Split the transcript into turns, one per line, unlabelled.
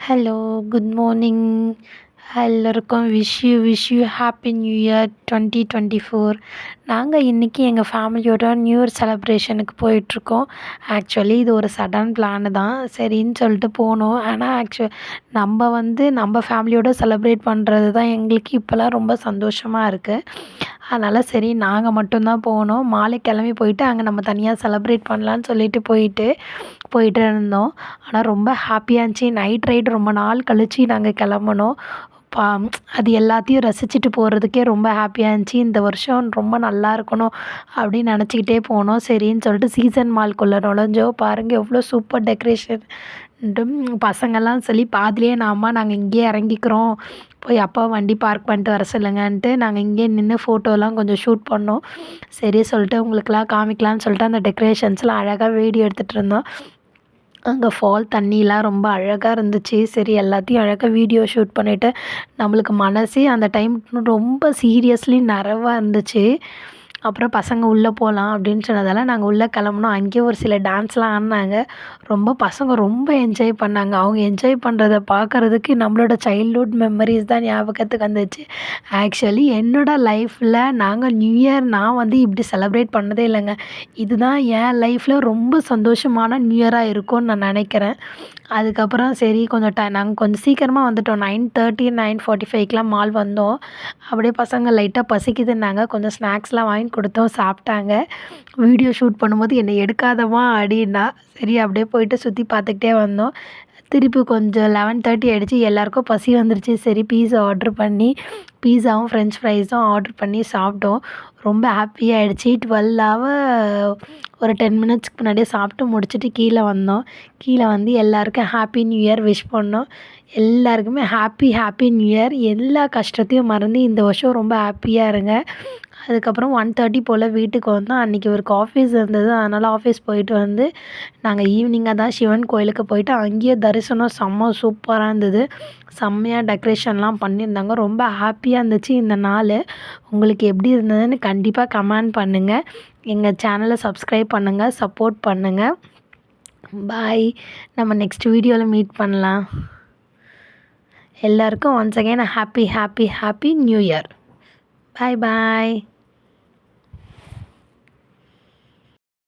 Hello, good morning. எல்லோருக்கும் wish you happy new year 2024. நாங்கள் இன்றைக்கி எங்கள் ஃபேமிலியோட நியூ இயர் செலப்ரேஷனுக்கு போயிட்டுருக்கோம். ஆக்சுவலி இது ஒரு சடன் பிளானு தான். சரின்னு சொல்லிட்டு போனோம். ஆனால் நம்ம ஃபேமிலியோட செலிப்ரேட் பண்ணுறது தான் எங்களுக்கு இப்போலாம் ரொம்ப சந்தோஷமாக இருக்குது. அதனால் சரி நாங்கள் மட்டும்தான் போனோம். மாலை கிளம்பி போயிட்டு அங்கே நம்ம தனியாக செலப்ரேட் பண்ணலான்னு சொல்லிட்டு போயிட்டு இருந்தோம். ஆனால் ரொம்ப ஹாப்பியாக இருந்துச்சு. நைட் ரைடு ரொம்ப நாள் கழித்து நாங்கள் கிளம்புனோம். பா அது எல்லாத்தையும் ரசிச்சுட்டு போகிறதுக்கே ரொம்ப ஹாப்பியாக இருந்துச்சு. இந்த வருஷம் ரொம்ப நல்லா இருக்கணும் அப்படின்னு நினச்சிக்கிட்டே போனோம். சரின்னு சொல்லிட்டு சீசன் மால்குள்ளே நுழைஞ்சோம். பாருங்கள் எவ்வளோ சூப்பர் டெக்கரேஷன். பசங்கள்லாம் சொல்லி பாதிலேயே நாங்கள் இங்கேயே இறங்கிக்கிறோம், போய் அப்பா வண்டி பார்க் பண்ணிட்டு வர சொல்லுங்கன்ட்டு நாங்கள் இங்கேயே நின்று ஃபோட்டோலாம் கொஞ்சம் ஷூட் பண்ணோம். சரி சொல்லிட்டு உங்களுக்கெல்லாம் காமிக்கலான்னு சொல்லிட்டு அந்த டெக்கரேஷன்ஸ்லாம் அழகாக வீடியோ எடுத்துகிட்டு இருந்தோம். அங்கே ஃபால் தண்ணிலாம் ரொம்ப அழகாக இருந்துச்சு. சரி எல்லாத்தையும் அழகாக வீடியோ ஷூட் பண்ணிவிட்டு நம்மளுக்கு மனசே அந்த டைம் ரொம்ப சீரியஸ்லி நிறைவா இருந்துச்சு. அப்புறம் பசங்க உள்ளே போகலாம் அப்படின்னு சொன்னதால் நாங்கள் உள்ளே கிளம்புனோம். அங்கேயே ஒரு சில டான்ஸ்லாம் ஆடினாங்க. பசங்க ரொம்ப என்ஜாய் பண்ணாங்க. அவங்க என்ஜாய் பண்ணுறத பார்க்குறதுக்கு நம்மளோட சைல்ட்ஹுட் மெமரிஸ் தான் ஞாபகத்துக்கு வந்துச்சு. ஆக்சுவலி என்னோடய லைஃப்பில் நியூ இயர் நான் இப்படி செலிப்ரேட் பண்ணதே இல்லைங்க. இதுதான் என் லைஃப்பில் ரொம்ப சந்தோஷமான நியூ இயராக இருக்கும்னு நான் நினைக்கிறேன். அதுக்கப்புறம் சரி கொஞ்சம் நாங்கள் கொஞ்சம் சீக்கிரமாக வந்துட்டோம். 9:30 9:45க்கெலாம் மால் வந்தோம். அப்படியே பசங்க லைட்டாக பசிக்குதுன்னாங்க. கொஞ்சம் ஸ்நாக்ஸ்லாம் வாங்கி கொடுத்தோம், சாப்பிட்டாங்க. வீடியோ ஷூட் பண்ணும்போது என்னை எடுக்காதம்மா அப்படின்னா, சரி அப்படியே போயிட்டு சுற்றி பார்த்துக்கிட்டே வந்தோம். திருப்பி கொஞ்சம் 11:30 ஆகிடுச்சு. எல்லாேருக்கும் பசி வந்துருச்சு. சரி பீஸாவும் ஃப்ரெஞ்ச் ஃப்ரைஸும் ஆர்ட்ரு பண்ணி சாப்பிட்டோம். ரொம்ப ஹாப்பியாகிடுச்சு. 12 ஒரு 10 மினிட்ஸ்க்கு முன்னாடியே சாப்பிட்டு முடிச்சுட்டு கீழே வந்தோம். கீழே வந்து எல்லாேருக்கும் ஹாப்பி நியூ இயர் விஷ் பண்ணோம். எல்லாருக்குமே ஹாப்பி நியூ இயர். எல்லா கஷ்டத்தையும் மறந்து இந்த வருஷம் ரொம்ப ஹாப்பியாக இருங்க. அதுக்கப்புறம் 1:30 போல் வீட்டுக்கு வந்தோம். அன்றைக்கி இவருக்கு ஆஃபீஸ் இருந்தது. அதனால் ஆஃபீஸ் போயிட்டு வந்து நாங்கள் ஈவினிங்காக தான் சிவன் கோயிலுக்கு போயிட்டு அங்கேயே தரிசனம் செம்ம சூப்பராக இருந்தது. செம்மையாக டெக்கரேஷன்லாம் பண்ணியிருந்தாங்க. ரொம்ப ஹாப்பியாக இருந்துச்சு இந்த நாள். உங்களுக்கு எப்படி இருந்ததுன்னு கண்டிப்பாக கமெண்ட் பண்ணுங்கள். எங்கள் சேனலை சப்ஸ்கிரைப் பண்ணுங்கள், சப்போர்ட் பண்ணுங்கள். பாய். நம்ம நெக்ஸ்ட் வீடியோவில் மீட் பண்ணலாம். எல்லாருக்கும் once again happy new year. பாய்.